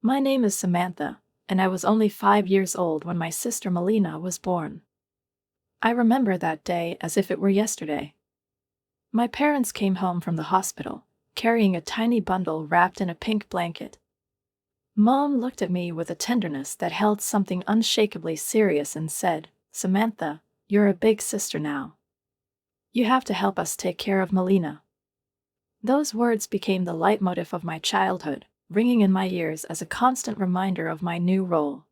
My name is Samantha, and I was only 5 years old when my sister Melina was born. I remember that day as if it were yesterday. My parents came home from the hospital, carrying a tiny bundle wrapped in a pink blanket. Mom looked at me with a tenderness that held something unshakably serious and said, "Samantha, you're a big sister now. You have to help us take care of Melina." Those words became the leitmotif of my childhood, ringing in my ears as a constant reminder of my new role.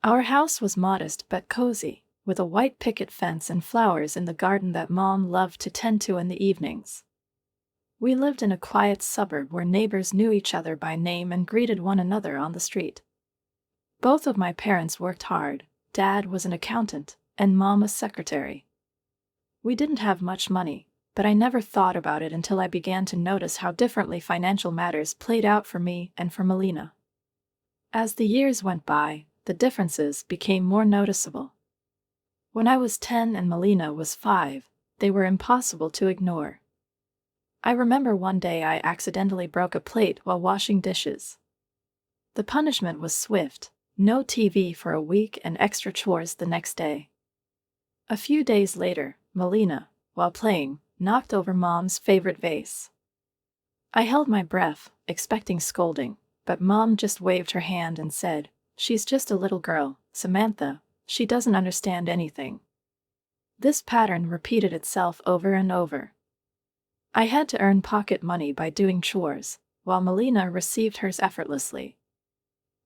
Our house was modest but cozy, with a white picket fence and flowers in the garden that Mom loved to tend to in the evenings. We lived in a quiet suburb where neighbors knew each other by name and greeted one another on the street. Both of my parents worked hard. Dad was an accountant, and Mom a secretary. We didn't have much money, but I never thought about it until I began to notice how differently financial matters played out for me and for Melina. As the years went by, the differences became more noticeable. When I was 10 and Melina was 5, they were impossible to ignore. I remember one day I accidentally broke a plate while washing dishes. The punishment was swift: no TV for a week and extra chores the next day. A few days later, Melina, while playing, knocked over Mom's favorite vase. I held my breath, expecting scolding, but Mom just waved her hand and said, "She's just a little girl, Samantha. She doesn't understand anything." This pattern repeated itself over and over. I had to earn pocket money by doing chores, while Melina received hers effortlessly.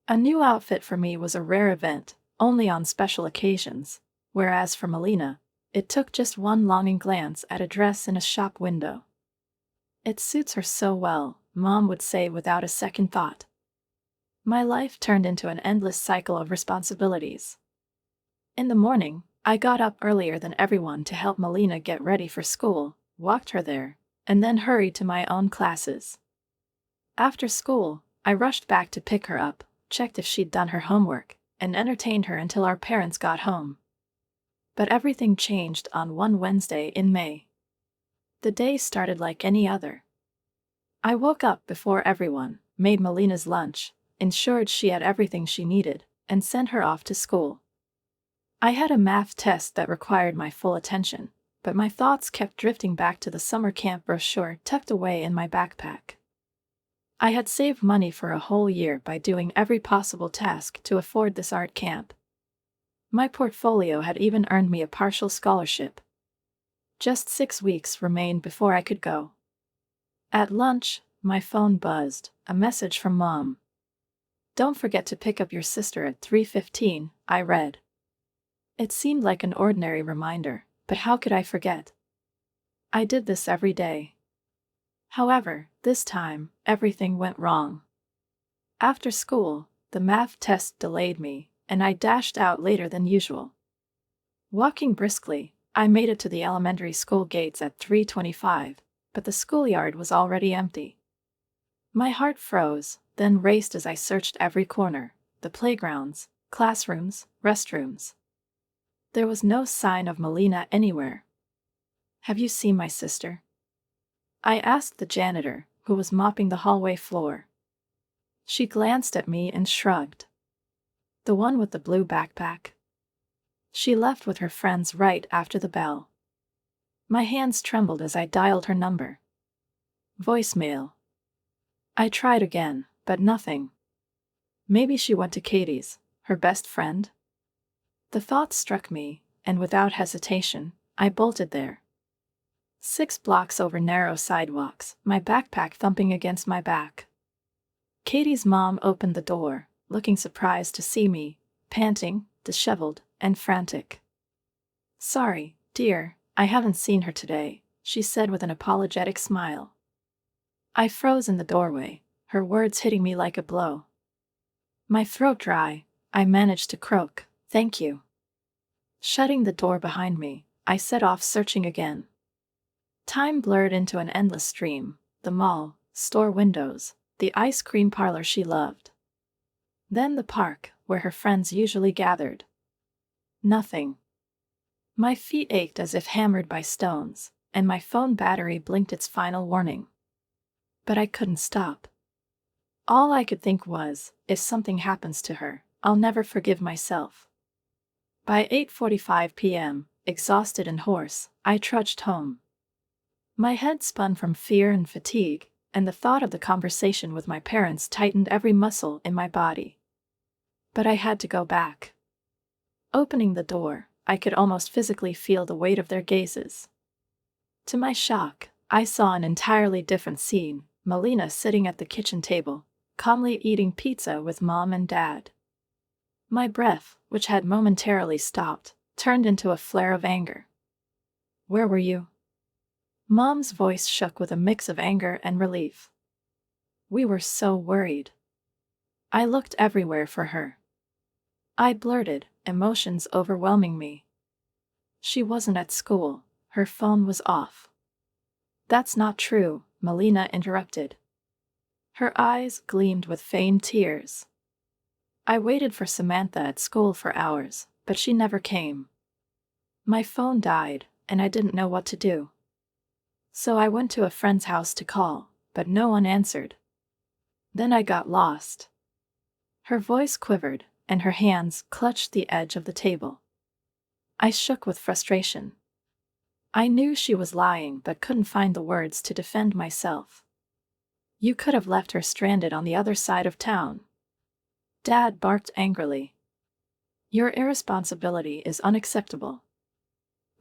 A new outfit for me was a rare event, only on special occasions, whereas for Melina, it took just one longing glance at a dress in a shop window. "It suits her so well," Mom would say without a second thought. My life turned into an endless cycle of responsibilities. In the morning, I got up earlier than everyone to help Melina get ready for school, walked her there, and then hurried to my own classes. After school, I rushed back to pick her up, checked if she'd done her homework, and entertained her until our parents got home. But everything changed on one Wednesday in May. The day started like any other. I woke up before everyone, made Melina's lunch, ensured she had everything she needed, and sent her off to school. I had a math test that required my full attention, but my thoughts kept drifting back to the summer camp brochure tucked away in my backpack. I had saved money for a whole year by doing every possible task to afford this art camp. My portfolio had even earned me a partial scholarship. Just 6 weeks remained before I could go. At lunch, my phone buzzed, a message from Mom. "Don't forget to pick up your sister at 3:15, I read. It seemed like an ordinary reminder, but how could I forget? I did this every day. However, this time, everything went wrong. After school, the math test delayed me, and I dashed out later than usual. Walking briskly, I made it to the elementary school gates at 3:25, but the schoolyard was already empty. My heart froze, then raced as I searched every corner: the playgrounds, classrooms, restrooms. There was no sign of Melina anywhere. "Have you seen my sister?" I asked the janitor, who was mopping the hallway floor. She glanced at me and shrugged. "The one with the blue backpack? She left with her friends right after the bell." My hands trembled as I dialed her number. Voicemail. I tried again, but nothing. Maybe she went to Katie's, her best friend? The thought struck me, and without hesitation, I bolted there. 6 blocks over narrow sidewalks, my backpack thumping against my back. Katie's mom opened the door, looking surprised to see me, panting, disheveled, and frantic. "Sorry, dear, I haven't seen her today," she said with an apologetic smile. I froze in the doorway, her words hitting me like a blow. My throat dry, I managed to croak, "Thank you." Shutting the door behind me, I set off searching again. Time blurred into an endless stream: the mall, store windows, the ice cream parlor she loved. Then the park, where her friends usually gathered. Nothing. My feet ached as if hammered by stones, and my phone battery blinked its final warning. But I couldn't stop. All I could think was, if something happens to her, I'll never forgive myself. By 8:45 p.m., exhausted and hoarse, I trudged home. My head spun from fear and fatigue, and the thought of the conversation with my parents tightened every muscle in my body. But I had to go back. Opening the door, I could almost physically feel the weight of their gazes. To my shock, I saw an entirely different scene: Melina sitting at the kitchen table, calmly eating pizza with Mom and Dad. My breath, which had momentarily stopped, turned into a flare of anger. "Where were you?" Mom's voice shook with a mix of anger and relief. "We were so worried." I looked everywhere for her. I blurted, emotions overwhelming me. "She wasn't at school. Her phone was off." "That's not true," Melina interrupted. Her eyes gleamed with feigned tears. "I waited for Samantha at school for hours, but she never came. My phone died, and I didn't know what to do. So I went to a friend's house to call, but no one answered. Then I got lost." Her voice quivered, and her hands clutched the edge of the table. I shook with frustration. I knew she was lying but couldn't find the words to defend myself. "You could have left her stranded on the other side of town." Dad barked angrily. "Your irresponsibility is unacceptable."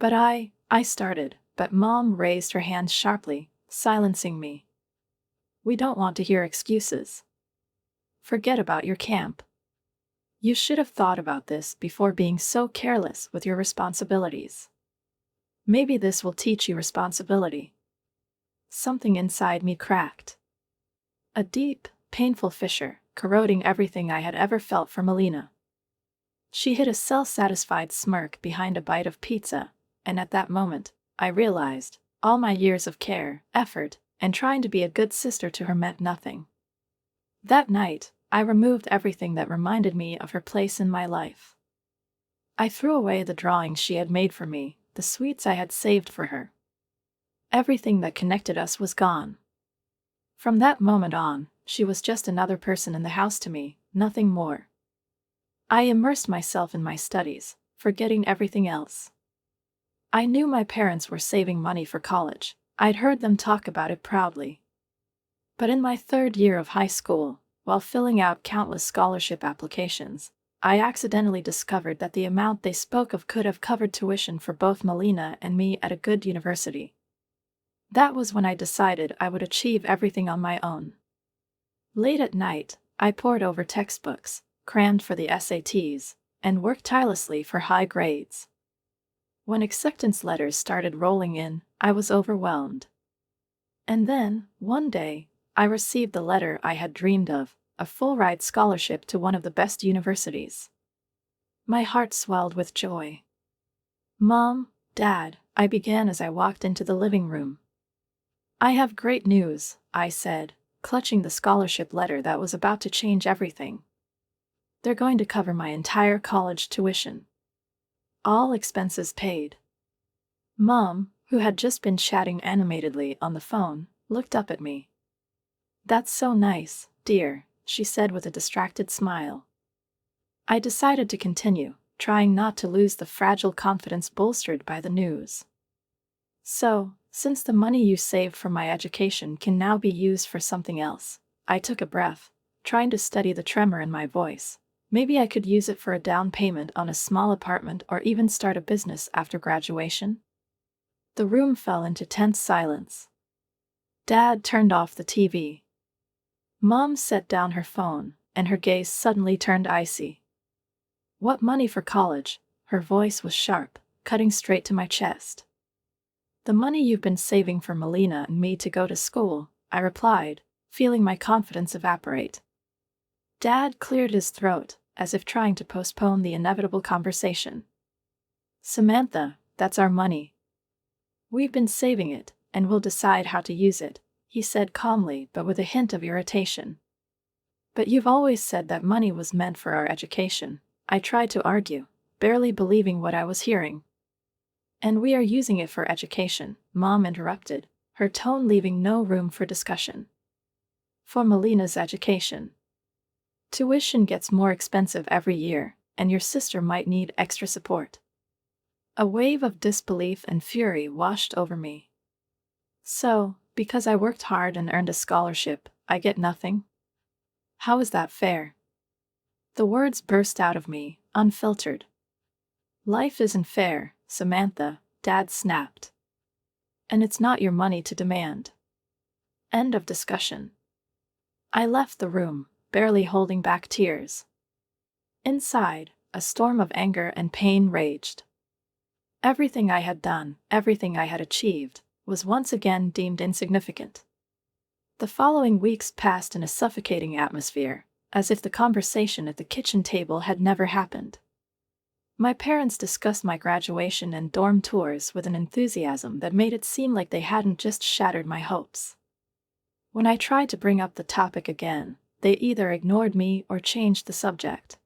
"But I started," but Mom raised her hand sharply, silencing me. "We don't want to hear excuses. Forget about your camp. You should have thought about this before being so careless with your responsibilities. Maybe this will teach you responsibility." Something inside me cracked. A deep, painful fissure, corroding everything I had ever felt for Melina. She hid a self-satisfied smirk behind a bite of pizza, and at that moment, I realized all my years of care, effort, and trying to be a good sister to her meant nothing. That night, I removed everything that reminded me of her place in my life. I threw away the drawings she had made for me, the sweets I had saved for her. Everything that connected us was gone. From that moment on, she was just another person in the house to me, nothing more. I immersed myself in my studies, forgetting everything else. I knew my parents were saving money for college. I'd heard them talk about it proudly. But in my third year of high school, while filling out countless scholarship applications, I accidentally discovered that the amount they spoke of could have covered tuition for both Melina and me at a good university. That was when I decided I would achieve everything on my own. Late at night, I pored over textbooks, crammed for the SATs, and worked tirelessly for high grades. When acceptance letters started rolling in, I was overwhelmed. And then, one day, I received the letter I had dreamed of, a full-ride scholarship to one of the best universities. My heart swelled with joy. "Mom, Dad," I began as I walked into the living room. "I have great news," I said, clutching the scholarship letter that was about to change everything. "They're going to cover my entire college tuition. All expenses paid." Mom, who had just been chatting animatedly on the phone, looked up at me. "That's so nice, dear," she said with a distracted smile. I decided to continue, trying not to lose the fragile confidence bolstered by the news. "So, since the money you saved for my education can now be used for something else," I took a breath, trying to steady the tremor in my voice. "Maybe I could use it for a down payment on a small apartment or even start a business after graduation?" The room fell into tense silence. Dad turned off the TV. Mom set down her phone, and her gaze suddenly turned icy. "What money for college?" Her voice was sharp, cutting straight to my chest. "The money you've been saving for Melina and me to go to school," I replied, feeling my confidence evaporate. Dad cleared his throat, as if trying to postpone the inevitable conversation. "Samantha, that's our money. We've been saving it, and we'll decide how to use it," he said calmly but with a hint of irritation. "But you've always said that money was meant for our education," I tried to argue, barely believing what I was hearing. "And we are using it for education," Mom interrupted, her tone leaving no room for discussion. for Melina's education. Tuition gets more expensive every year, and your sister might need extra support. A wave of disbelief and fury washed over me. So, because I worked hard and earned a scholarship, I get nothing? How is that fair? The words burst out of me, unfiltered. Life isn't fair, Samantha, Dad snapped. And it's not your money to demand. End of discussion. I left the room, barely holding back tears. Inside, a storm of anger and pain raged. Everything I had done, everything I had achieved, was once again deemed insignificant. The following weeks passed in a suffocating atmosphere, as if the conversation at the kitchen table had never happened. My parents discussed my graduation and dorm tours with an enthusiasm that made it seem like they hadn't just shattered my hopes. When I tried to bring up the topic again, they either ignored me or changed the subject.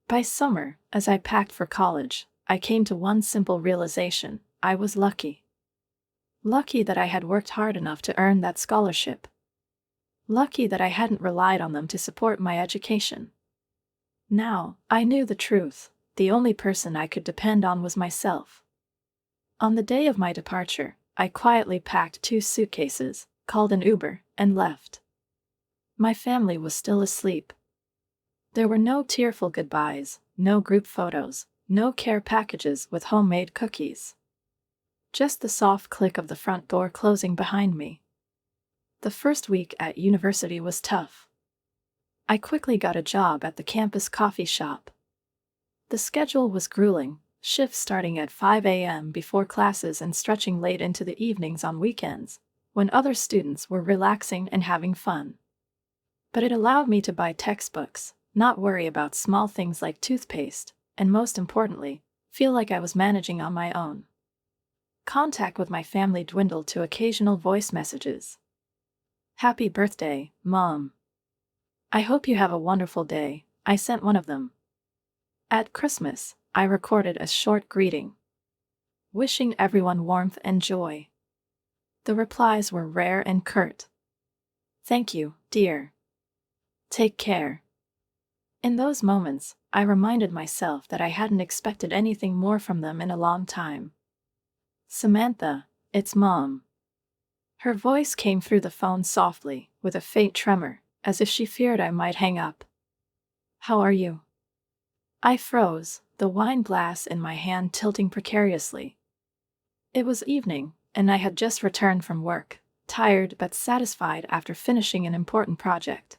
By summer, as I packed for college, I came to one simple realization: I was lucky. Lucky that I had worked hard enough to earn that scholarship. Lucky that I hadn't relied on them to support my education. Now, I knew the truth. The only person I could depend on was myself. On the day of my departure, I quietly packed 2 suitcases, called an Uber, and left. My family was still asleep. There were no tearful goodbyes, no group photos, no care packages with homemade cookies. Just the soft click of the front door closing behind me. The first week at university was tough. I quickly got a job at the campus coffee shop. The schedule was grueling, shifts starting at 5 a.m. before classes and stretching late into the evenings on weekends, when other students were relaxing and having fun. But it allowed me to buy textbooks, not worry about small things like toothpaste, and most importantly, feel like I was managing on my own. Contact with my family dwindled to occasional voice messages. "Happy birthday, Mom. I hope you have a wonderful day," I sent one of them. At Christmas, I recorded a short greeting, wishing everyone warmth and joy. The replies were rare and curt. "Thank you, dear. Take care." In those moments, I reminded myself that I hadn't expected anything more from them in a long time. "Samantha, it's Mom." Her voice came through the phone softly, with a faint tremor, as if she feared I might hang up. "How are you?" I froze, the wine glass in my hand tilting precariously. It was evening, and I had just returned from work, tired but satisfied after finishing an important project.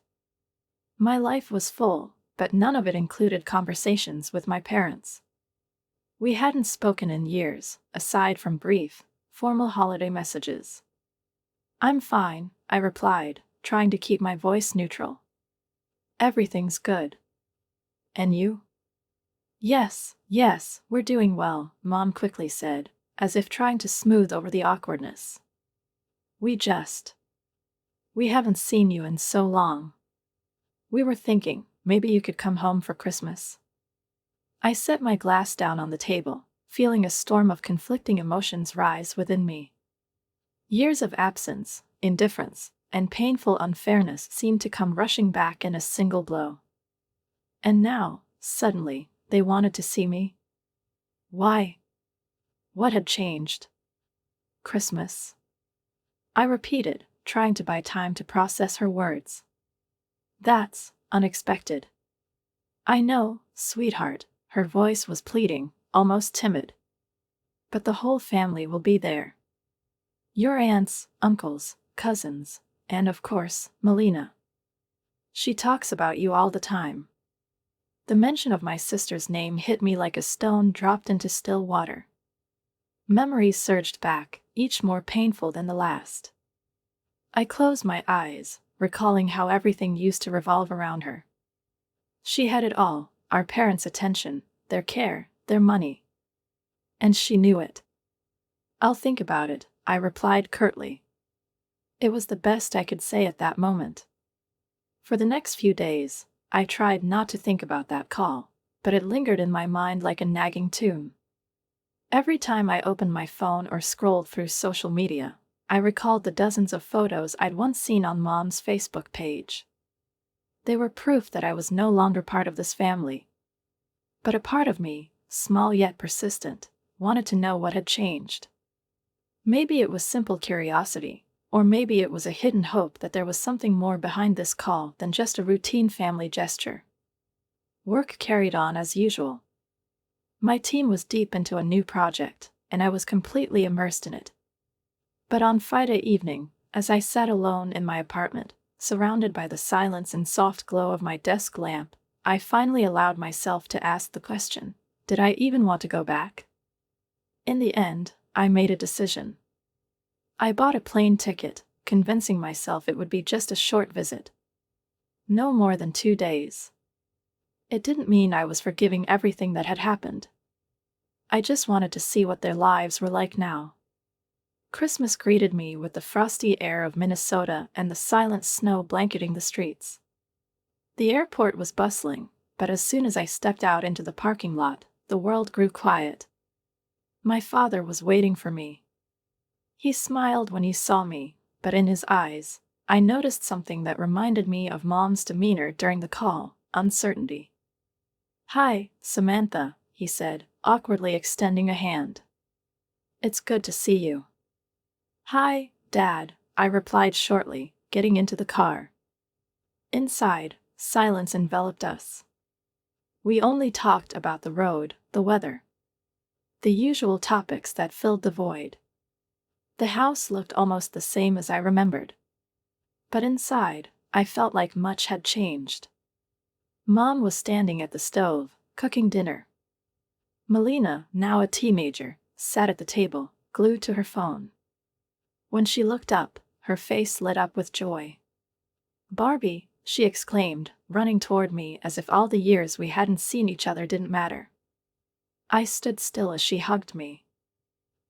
My life was full, but none of it included conversations with my parents. We hadn't spoken in years, aside from brief, formal holiday messages. "I'm fine," I replied, trying to keep my voice neutral. "Everything's good. And you?" Yes, we're doing well," Mom quickly said, as if trying to smooth over the awkwardness. We haven't seen you in so long. We were thinking, maybe you could come home for Christmas." I set my glass down on the table, feeling a storm of conflicting emotions rise within me. Years of absence, indifference, and painful unfairness seemed to come rushing back in a single blow. And now, suddenly, they wanted to see me? Why? What had changed? Christmas. I repeated, trying to buy time to process her words. "That's unexpected." "I know, sweetheart," her voice was pleading, almost timid. "But the whole family will be there. Your aunts, uncles, cousins, and of course, Melina. She talks about you all the time." The mention of my sister's name hit me like a stone dropped into still water. Memories surged back, each more painful than the last. I closed my eyes, recalling how everything used to revolve around her. She had it all: our parents' attention, their care, their money. And she knew it. "I'll think about it," I replied curtly. It was the best I could say at that moment. For the next few days, I tried not to think about that call, but it lingered in my mind like a nagging tune. Every time I opened my phone or scrolled through social media, I recalled the dozens of photos I'd once seen on Mom's Facebook page. They were proof that I was no longer part of this family. But a part of me, small yet persistent, wanted to know what had changed. Maybe it was simple curiosity, or maybe it was a hidden hope that there was something more behind this call than just a routine family gesture. Work carried on as usual. My team was deep into a new project, and I was completely immersed in it. But on Friday evening, as I sat alone in my apartment, surrounded by the silence and soft glow of my desk lamp, I finally allowed myself to ask the question, did I even want to go back? In the end, I made a decision. I bought a plane ticket, convincing myself it would be just a short visit. No more than 2 days. It didn't mean I was forgiving everything that had happened. I just wanted to see what their lives were like now. Christmas greeted me with the frosty air of Minnesota and the silent snow blanketing the streets. The airport was bustling, but as soon as I stepped out into the parking lot, the world grew quiet. My father was waiting for me. He smiled when he saw me, but in his eyes, I noticed something that reminded me of Mom's demeanor during the call, uncertainty. "Hi, Samantha," he said, awkwardly extending a hand. "It's good to see you." "Hi, Dad," I replied shortly, getting into the car. Inside, silence enveloped us. We only talked about the road, the weather. The usual topics that filled the void. The house looked almost the same as I remembered. But inside, I felt like much had changed. Mom was standing at the stove, cooking dinner. Melina, now a teenager, sat at the table, glued to her phone. When she looked up, her face lit up with joy. "Barbie," she exclaimed, running toward me as if all the years we hadn't seen each other didn't matter. I stood still as she hugged me.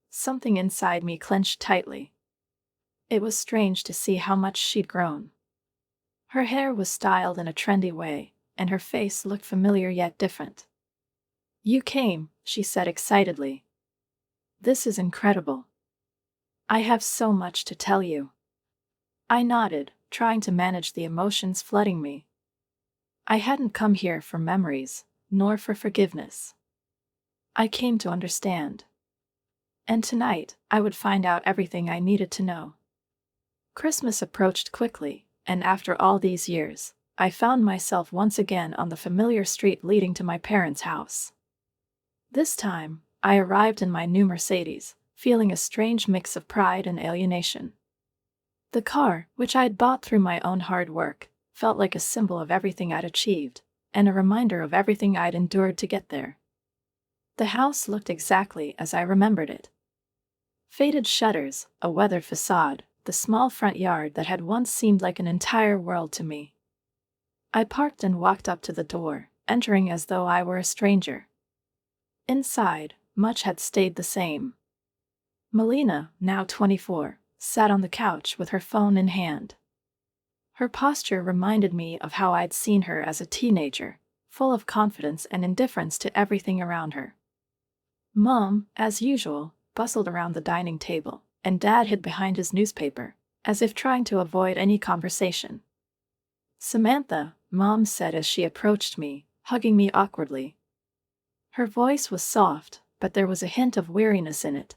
Something inside me clenched tightly. It was strange to see how much she'd grown. Her hair was styled in a trendy way, and her face looked familiar yet different. "You came," she said excitedly. "This is incredible. I have so much to tell you." I nodded, trying to manage the emotions flooding me. I hadn't come here for memories, nor for forgiveness. I came to understand. And tonight, I would find out everything I needed to know. Christmas approached quickly, and after all these years, I found myself once again on the familiar street leading to my parents' house. This time, I arrived in my new Mercedes, feeling a strange mix of pride and alienation. The car, which I had bought through my own hard work, felt like a symbol of everything I'd achieved, and a reminder of everything I'd endured to get there. The house looked exactly as I remembered it. Faded shutters, a weathered facade, the small front yard that had once seemed like an entire world to me. I parked and walked up to the door, entering as though I were a stranger. Inside, much had stayed the same. Melina, now 24, sat on the couch with her phone in hand. Her posture reminded me of how I'd seen her as a teenager, full of confidence and indifference to everything around her. Mom, as usual, bustled around the dining table, and Dad hid behind his newspaper, as if trying to avoid any conversation. "Samantha," Mom said as she approached me, hugging me awkwardly. Her voice was soft, but there was a hint of weariness in it.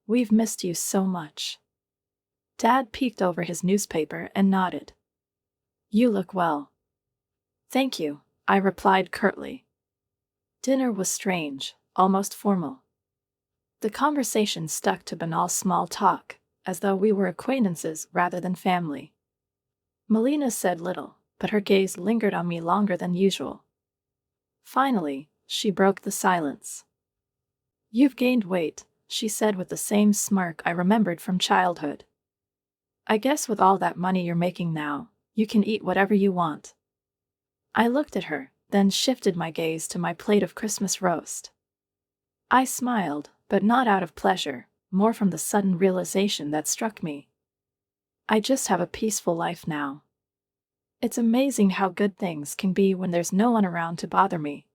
"We've missed you so much." Dad peeked over his newspaper and nodded. "You look well." "Thank you," I replied curtly. Dinner was strange, almost formal. The conversation stuck to banal small talk, as though we were acquaintances rather than family. Melina said little, but her gaze lingered on me longer than usual. Finally, she broke the silence. "You've gained weight," she said with the same smirk I remembered from childhood. "I guess with all that money you're making now, you can eat whatever you want." I looked at her, then shifted my gaze to my plate of Christmas roast. I smiled, but not out of pleasure, more from the sudden realization that struck me. I just have a peaceful life now. It's amazing how good things can be when there's no one around to bother me.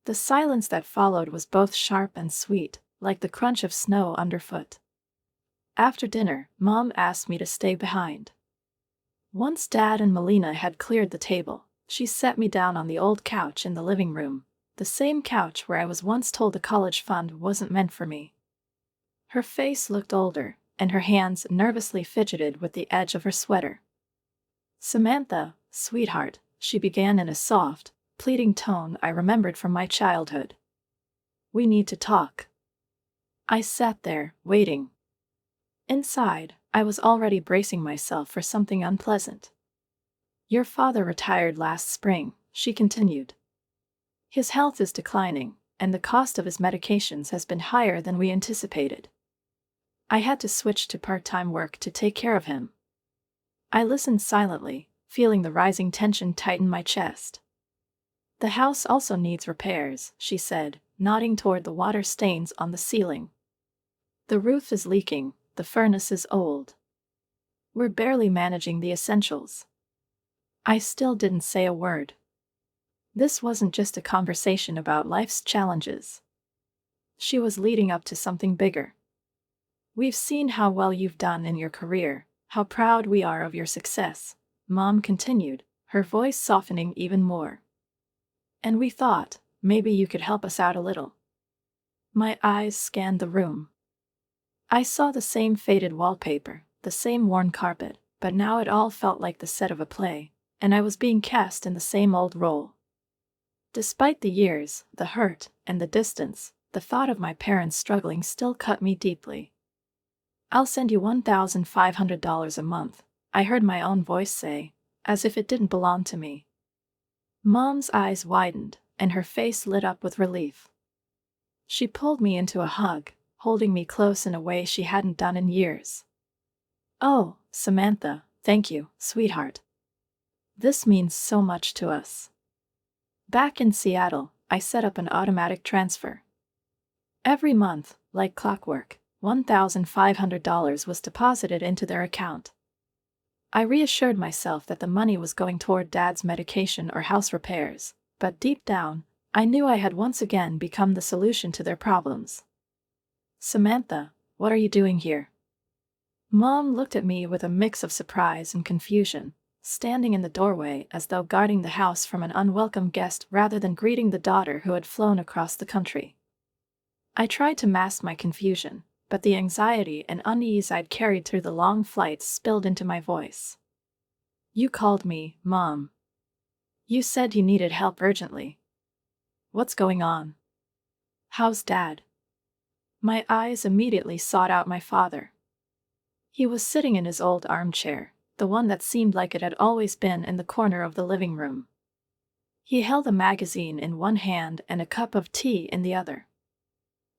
The silence that followed was both sharp and sweet, like the crunch of snow underfoot. After dinner, Mom asked me to stay behind. Once Dad and Melina had cleared the table, she set me down on the old couch in the living room, the same couch where I was once told the college fund wasn't meant for me. Her face looked older, and her hands nervously fidgeted with the edge of her sweater. "Samantha, sweetheart," she began in a soft, pleading tone I remembered from my childhood. "We need to talk." I sat there, waiting. Inside, I was already bracing myself for something unpleasant. "Your father retired last spring," she continued. "His health is declining, and the cost of his medications has been higher than we anticipated. I had to switch to part-time work to take care of him." I listened silently, feeling the rising tension tighten my chest. "The house also needs repairs," she said, nodding toward the water stains on the ceiling. "The roof is leaking, the furnace is old. We're barely managing the essentials." I still didn't say a word. This wasn't just a conversation about life's challenges. She was leading up to something bigger. "We've seen how well you've done in your career, how proud we are of your success," Mom continued, her voice softening even more. "And we thought, maybe you could help us out a little." My eyes scanned the room. I saw the same faded wallpaper, the same worn carpet, but now it all felt like the set of a play, and I was being cast in the same old role. Despite the years, the hurt, and the distance, the thought of my parents struggling still cut me deeply. "I'll send you $1,500 a month," I heard my own voice say, as if it didn't belong to me. Mom's eyes widened, and her face lit up with relief. She pulled me into a hug, holding me close in a way she hadn't done in years. "Oh, Samantha, thank you, sweetheart. This means so much to us." Back in Seattle, I set up an automatic transfer. Every month, like clockwork, $1,500 was deposited into their account. I reassured myself that the money was going toward Dad's medication or house repairs, but deep down, I knew I had once again become the solution to their problems. "Samantha, what are you doing here?" Mom looked at me with a mix of surprise and confusion, standing in the doorway as though guarding the house from an unwelcome guest rather than greeting the daughter who had flown across the country. I tried to mask my confusion, but the anxiety and unease I'd carried through the long flights spilled into my voice. "You called me, Mom. You said you needed help urgently. What's going on? How's Dad?" My eyes immediately sought out my father. He was sitting in his old armchair, the one that seemed like it had always been in the corner of the living room. He held a magazine in one hand and a cup of tea in the other.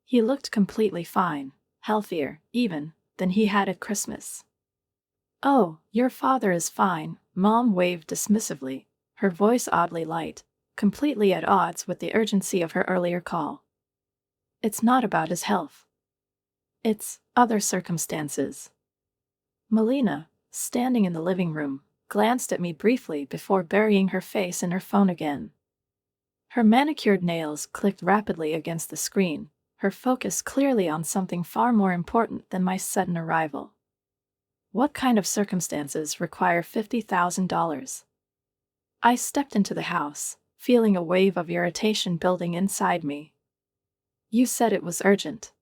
He looked completely fine, healthier, even, than he had at Christmas. "Oh, your father is fine," Mom waved dismissively, her voice oddly light, completely at odds with the urgency of her earlier call. "It's not about his health. It's other circumstances." Melina, standing in the living room, glanced at me briefly before burying her face in her phone again. Her manicured nails clicked rapidly against the screen, her focus clearly on something far more important than my sudden arrival. "What kind of circumstances require $50,000? I stepped into the house, feeling a wave of irritation building inside me. "You said it was urgent."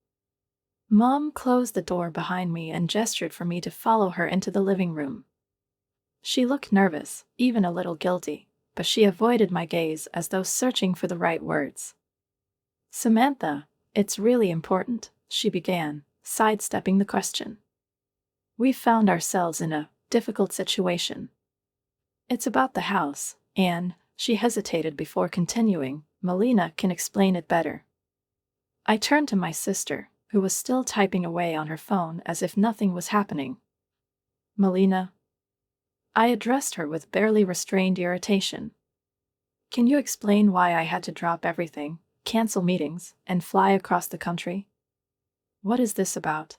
Mom closed the door behind me and gestured for me to follow her into the living room. She looked nervous, even a little guilty, but she avoided my gaze as though searching for the right words. "Samantha, it's really important," she began, sidestepping the question. "We found ourselves in a difficult situation. It's about the house, and," she hesitated before continuing, "Melina can explain it better." I turned to my sister, who was still typing away on her phone as if nothing was happening. "Melina?" I addressed her with barely restrained irritation. "Can you explain why I had to drop everything, cancel meetings, and fly across the country? What is this about?"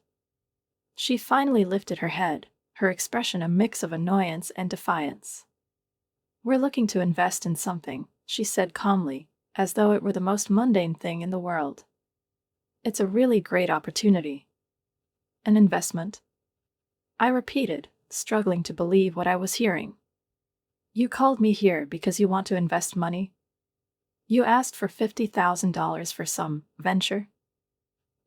She finally lifted her head, her expression a mix of annoyance and defiance. "We're looking to invest in something," she said calmly, as though it were the most mundane thing in the world. "It's a really great opportunity." "An investment?" I repeated, struggling to believe what I was hearing. You called me here because you want to invest money? You asked for $50,000 for some venture?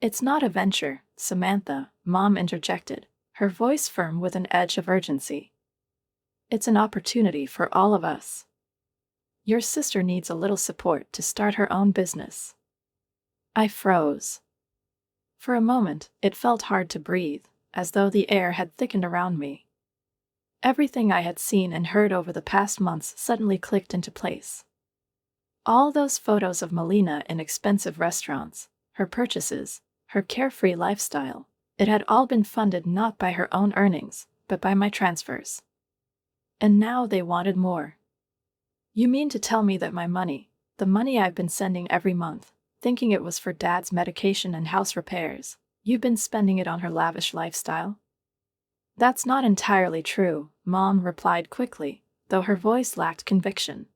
It's not a venture, Samantha, Mom interjected, her voice firm with an edge of urgency. It's an opportunity for all of us. Your sister needs a little support to start her own business. I froze. For a moment, it felt hard to breathe, as though the air had thickened around me. Everything I had seen and heard over the past months suddenly clicked into place. All those photos of Melina in expensive restaurants, her purchases, her carefree lifestyle, it had all been funded not by her own earnings, but by my transfers. And now they wanted more. You mean to tell me that my money, the money I've been sending every month, thinking it was for Dad's medication and house repairs, you've been spending it on her lavish lifestyle? That's not entirely true, Mom replied quickly, though her voice lacked conviction.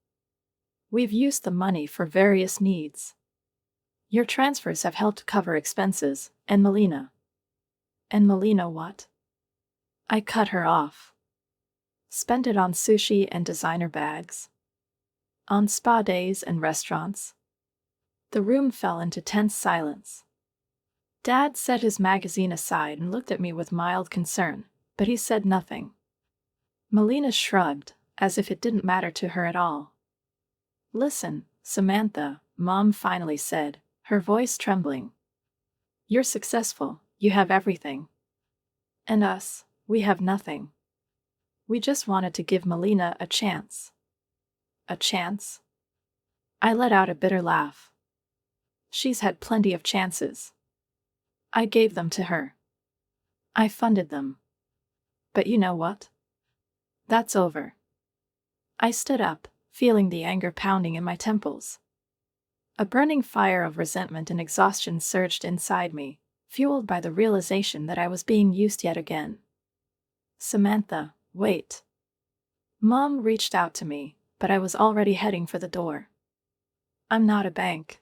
We've used the money for various needs. Your transfers have helped cover expenses, and Melina. And Melina what? I cut her off. Spent it on sushi and designer bags? On spa days and restaurants? The room fell into tense silence. Dad set his magazine aside and looked at me with mild concern, but he said nothing. Melina shrugged, as if it didn't matter to her at all. Listen, Samantha, Mom finally said, her voice trembling. You're successful, you have everything. And us, we have nothing. We just wanted to give Melina a chance. A chance? I let out a bitter laugh. She's had plenty of chances. I gave them to her. I funded them. But you know what? That's over. I stood up, feeling the anger pounding in my temples. A burning fire of resentment and exhaustion surged inside me, fueled by the realization that I was being used yet again. Samantha, wait. Mom reached out to me, but I was already heading for the door. I'm not a bank.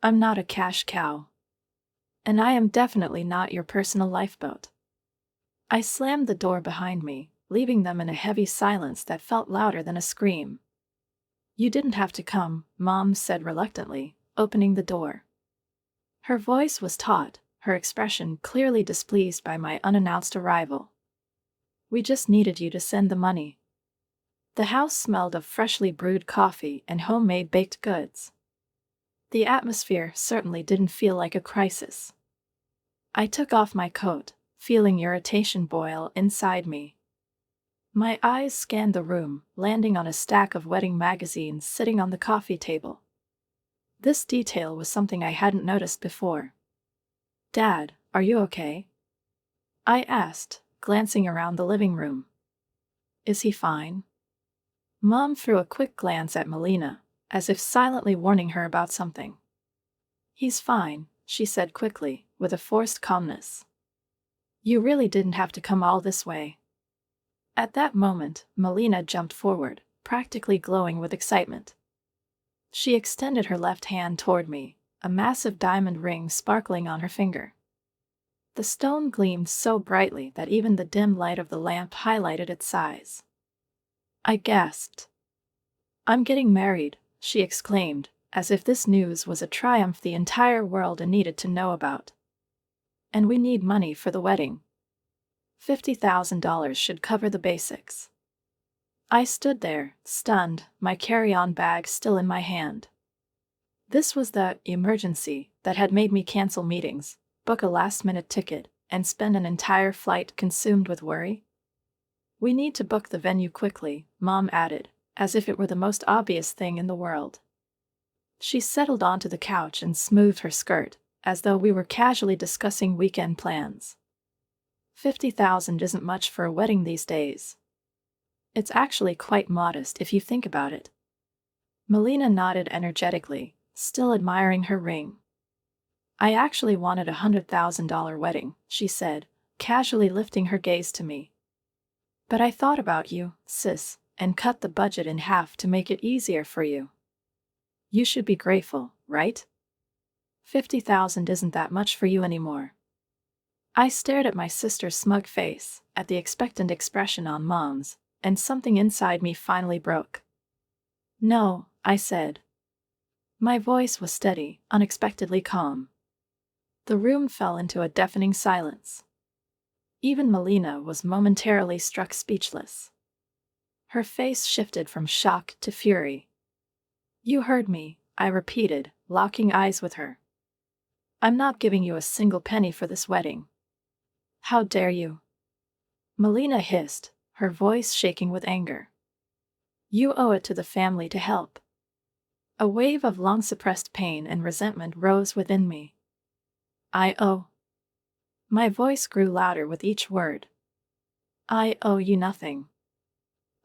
I'm not a cash cow. And I am definitely not your personal lifeboat. I slammed the door behind me, leaving them in a heavy silence that felt louder than a scream. You didn't have to come, Mom said reluctantly, opening the door. Her voice was taut, her expression clearly displeased by my unannounced arrival. We just needed you to send the money. The house smelled of freshly brewed coffee and homemade baked goods. The atmosphere certainly didn't feel like a crisis. I took off my coat, feeling irritation boil inside me. My eyes scanned the room, landing on a stack of wedding magazines sitting on the coffee table. This detail was something I hadn't noticed before. Dad, are you okay? I asked, glancing around the living room. Is he fine? Mom threw a quick glance at Melina, as if silently warning her about something. He's fine, she said quickly, with a forced calmness. You really didn't have to come all this way. At that moment, Melina jumped forward, practically glowing with excitement. She extended her left hand toward me, a massive diamond ring sparkling on her finger. The stone gleamed so brightly that even the dim light of the lamp highlighted its size. I gasped. I'm getting married, she exclaimed, as if this news was a triumph the entire world needed to know about. And we need money for the wedding. $50,000 should cover the basics. I stood there, stunned, my carry-on bag still in my hand. This was the emergency that had made me cancel meetings, book a last-minute ticket, and spend an entire flight consumed with worry. We need to book the venue quickly, Mom added, as if it were the most obvious thing in the world. She settled onto the couch and smoothed her skirt, as though we were casually discussing weekend plans. $50,000 isn't much for a wedding these days. It's actually quite modest if you think about it. Melina nodded energetically, still admiring her ring. I actually wanted a $100,000 wedding, she said, casually lifting her gaze to me. But I thought about you, sis, and cut the budget in half to make it easier for you. You should be grateful, right? $50,000 isn't that much for you anymore. I stared at my sister's smug face, at the expectant expression on Mom's, and something inside me finally broke. "No," I said. My voice was steady, unexpectedly calm. The room fell into a deafening silence. Even Melina was momentarily struck speechless. Her face shifted from shock to fury. "You heard me," I repeated, locking eyes with her. "I'm not giving you a single penny for this wedding." "How dare you?" Melina hissed, her voice shaking with anger. "You owe it to the family to help." A wave of long-suppressed pain and resentment rose within me. "I owe..." My voice grew louder with each word. "I owe you nothing.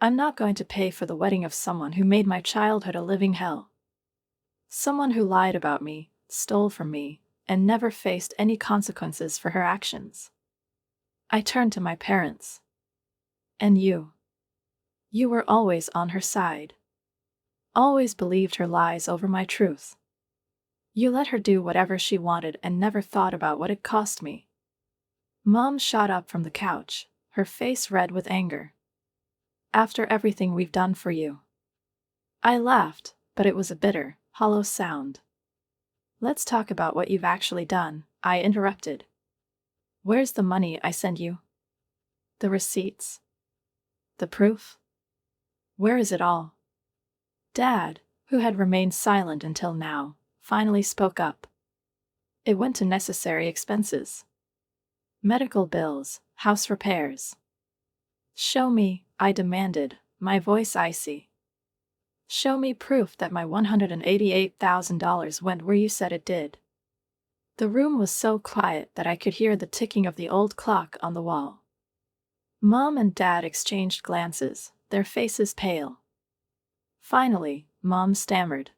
I'm not going to pay for the wedding of someone who made my childhood a living hell. Someone who lied about me, stole from me, and never faced any consequences for her actions." I turned to my parents. "And you? You were always on her side. Always believed her lies over my truth. You let her do whatever she wanted and never thought about what it cost me." Mom shot up from the couch, her face red with anger. "After everything we've done for you." I laughed, but it was a bitter, hollow sound. "Let's talk about what you've actually done," I interrupted. "Where's the money I sent you? The receipts? The proof? Where is it all?" Dad, who had remained silent until now, finally spoke up. "It went to necessary expenses. Medical bills, house repairs." "Show me," I demanded, my voice icy. "Show me proof that my $188,000 went where you said it did." The room was so quiet that I could hear the ticking of the old clock on the wall. Mom and Dad exchanged glances, their faces pale. Finally, Mom stammered.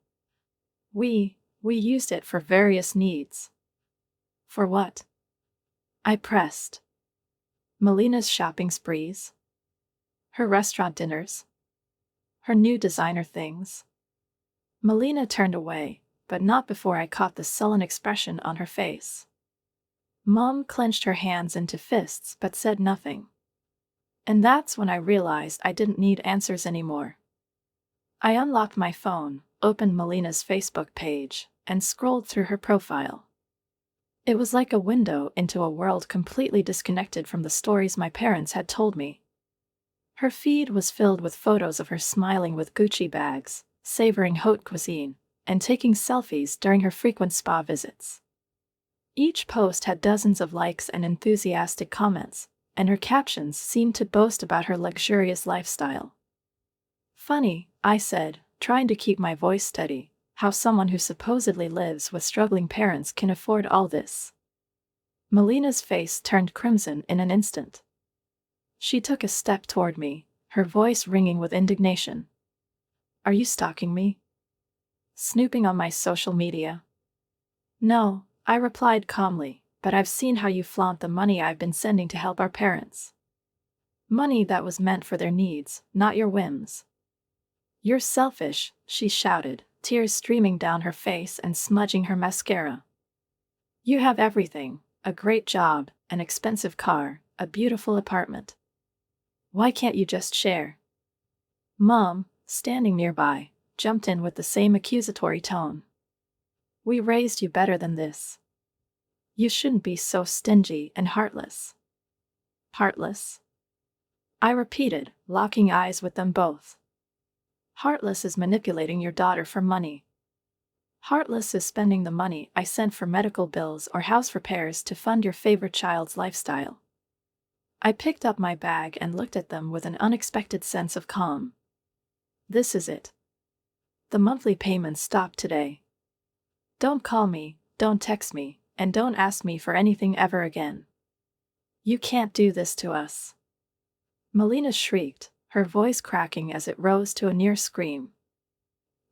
We used it for various needs." "For what?" I pressed. "Melina's shopping sprees? Her restaurant dinners? Her new designer things?" Melina turned away, but not before I caught the sullen expression on her face. Mom clenched her hands into fists but said nothing. And that's when I realized I didn't need answers anymore. I unlocked my phone, opened Melina's Facebook page, and scrolled through her profile. It was like a window into a world completely disconnected from the stories my parents had told me. Her feed was filled with photos of her smiling with Gucci bags, savoring haute cuisine, and taking selfies during her frequent spa visits. Each post had dozens of likes and enthusiastic comments, and her captions seemed to boast about her luxurious lifestyle. "Funny," I said, trying to keep my voice steady, "how someone who supposedly lives with struggling parents can afford all this." Melina's face turned crimson in an instant. She took a step toward me, her voice ringing with indignation. "Are you stalking me? Snooping on my social media?" "No," I replied calmly, "but I've seen how you flaunt the money I've been sending to help our parents. Money that was meant for their needs, not your whims." "You're selfish," she shouted, tears streaming down her face and smudging her mascara. "You have everything, a great job, an expensive car, a beautiful apartment. Why can't you just share?" Mom, standing nearby, jumped in with the same accusatory tone. "We raised you better than this. You shouldn't be so stingy and heartless." "Heartless?" I repeated, locking eyes with them both. "Heartless is manipulating your daughter for money. Heartless is spending the money I sent for medical bills or house repairs to fund your favorite child's lifestyle." I picked up my bag and looked at them with an unexpected sense of calm. "This is it. The monthly payments stop today. Don't call me, don't text me, and don't ask me for anything ever again. You can't do this to us." Melina shrieked, her voice cracking as it rose to a near scream.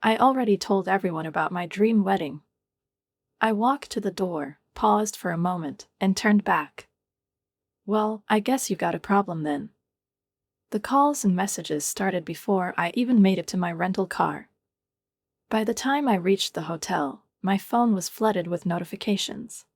"I already told everyone about my dream wedding." I walked to the door, paused for a moment, and turned back. "Well, I guess you got a problem then." The calls and messages started before I even made it to my rental car. By the time I reached the hotel, my phone was flooded with notifications.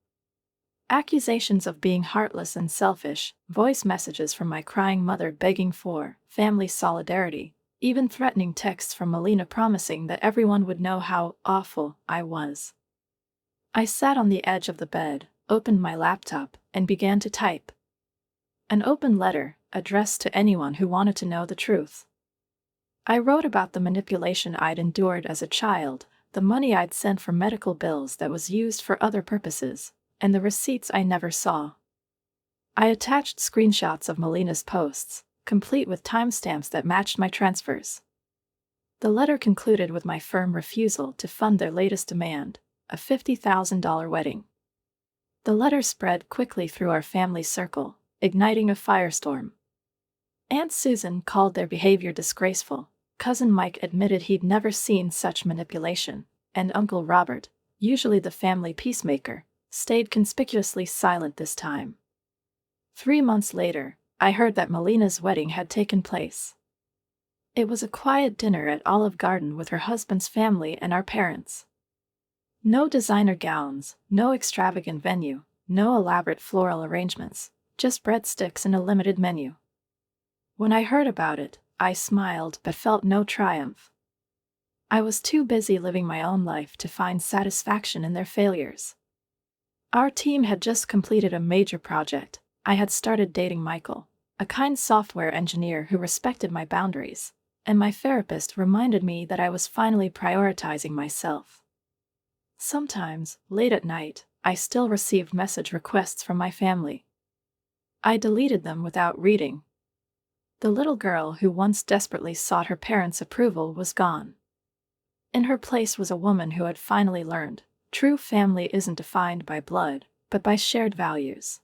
Accusations of being heartless and selfish, voice messages from my crying mother begging for family solidarity, even threatening texts from Melina promising that everyone would know how awful I was. I sat on the edge of the bed, opened my laptop, and began to type. An open letter, addressed to anyone who wanted to know the truth. I wrote about the manipulation I'd endured as a child, the money I'd sent for medical bills that was used for other purposes, and the receipts I never saw. I attached screenshots of Melina's posts, complete with timestamps that matched my transfers. The letter concluded with my firm refusal to fund their latest demand, a $50,000 wedding. The letter spread quickly through our family circle, igniting a firestorm. Aunt Susan called their behavior disgraceful, Cousin Mike admitted he'd never seen such manipulation, and Uncle Robert, usually the family peacemaker, stayed conspicuously silent this time. 3 months later, I heard that Melina's wedding had taken place. It was a quiet dinner at Olive Garden with her husband's family and our parents. No designer gowns, no extravagant venue, no elaborate floral arrangements, just breadsticks and a limited menu. When I heard about it, I smiled but felt no triumph. I was too busy living my own life to find satisfaction in their failures. Our team had just completed a major project. I had started dating Michael, a kind software engineer who respected my boundaries, and my therapist reminded me that I was finally prioritizing myself. Sometimes, late at night, I still received message requests from my family. I deleted them without reading. The little girl who once desperately sought her parents' approval was gone. In her place was a woman who had finally learned, true family isn't defined by blood, but by shared values.